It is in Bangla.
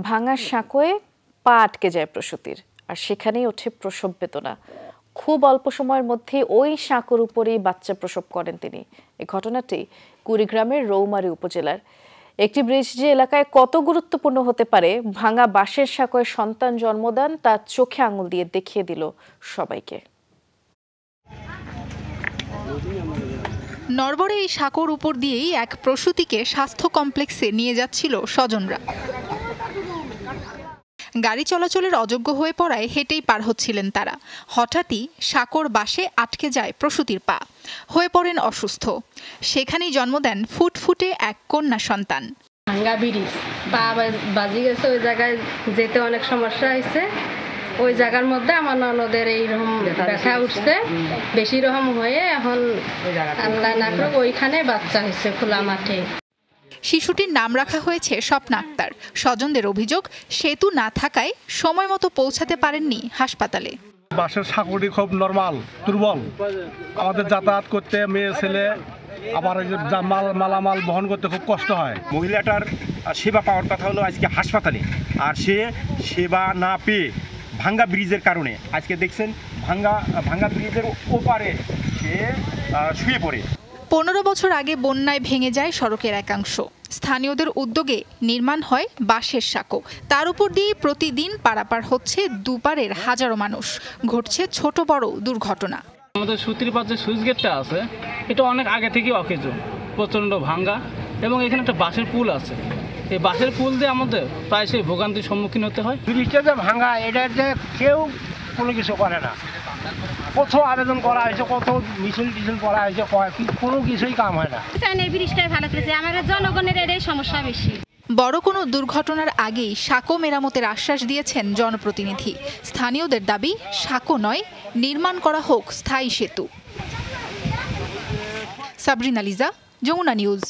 ভাঙা সাঁকোয়ে পা আটকে যায় প্রসূতির, আর সেখানেই ওঠে প্রসব বেদনা। খুব অল্প সময়ের মধ্যে ওই সাঁকোর উপরেই বাচ্চা প্রসব করেন তিনি। এই ঘটনাটি কুড়িগ্রামের রৌমারী উপজেলার। একটি ব্রিজ যে এলাকায় কত গুরুত্বপূর্ণ হতে পারে, ভাঙা বাঁশের সাঁকোয় সন্তান জন্মদান তা চোখে আঙুল দিয়ে দেখিয়ে দিল সবাইকে। নরবরে এই সাঁকোর উপর দিয়েই এক প্রসূতিকে স্বাস্থ্য কমপ্লেক্সে নিয়ে যাচ্ছিল স্বজনরা। গাড়ি চলাচলের অযোগ্য হয়ে পড়ায় হেঁটেই পার হচ্ছিলেন তারা। হঠাৎই সাঁকোর বাঁশে আটকে যায় প্রসূতির পা, হয়ে পড়েন অসুস্থ। সেখানেই জন্ম দেন ফুটফুটে এক কন্যা সন্তান। ভাঙ্গা ব্রিজ, পা বাজি গেছে, ওই জায়গায় যেতে অনেক সমস্যা হয়েছে। ওই জায়গার মধ্যে আমার ননদের এইরকম ব্যথা উঠছে, বেশি রকম হয়ে এখন আল্লাহ না করে ওইখানে বাচ্চা হয়েছে খোলা মাঠে। শিশুটির নাম রাখা হয়েছে স্বপ্না আক্তার। স্বজনদের অভিযোগ, সেতু না থাকায় সময় মতো পৌঁছাতে পারেননি হাসপাতালে। বাসের সাঁকোটি খুব নরমাল, দুর্বল। আমাদের যাতায়াত করতে, মেয়ে ছেলে আবার মালামাল বহন করতে খুব কষ্ট হয়। মহিলাটার সেবা পাওয়ার কথা হলো আজকে হাসপাতালে, আর সে সেবা না পেয়ে ভাঙ্গা ব্রিজের কারণে আজকে দেখছেন ভাঙ্গা ব্রিজের ওপারে সে শুয়ে পড়ে। 15 বছর আগে বন্যায় ভেঙে যায় সড়কের একাংশ। স্থানীয়দের উদ্যোগে নির্মাণ হয় বাঁশের সাঁকো। তার উপর দিয়ে প্রতিদিন পারাপার হচ্ছে দুপারের হাজারো মানুষ। ঘটছে ছোট বড় দুর্ঘটনা। আমাদের সুতিরপাত যে সুইচ গেটটা আছে, এটা অনেক আগে থেকে অকেজ, প্রচণ্ড ভাঙ্গা, এবং এখানে একটা বাঁশের পুল আছে। এই বাঁশের পুল দিয়ে আমাদের প্রায় সেই ভোগান্তির সম্মুখীন হতে হয়। ব্রিজটা যে ভাঙ্গা, এটা যে কেউ কোনো কিছু করে না। কত আবেদন করা হয়েছে, কত মিছিল টিছিল করা হয়েছে, কোনো কিছুই কাম হয় না। ব্রিজটাই ভালো করেছে, আমাদের জনগণের এটাই সমস্যা বেশি। বড় কোনো দুর্ঘটনার আগেই সাঁকো মেরামতের আশ্বাস দিয়েছেন জনপ্রতিনিধি। স্থানীয়দের দাবি, সাঁকো নয়, নির্মাণ করা হোক স্থায়ী সেতু। সাবরিনা লিজা, যমুনা নিউজ।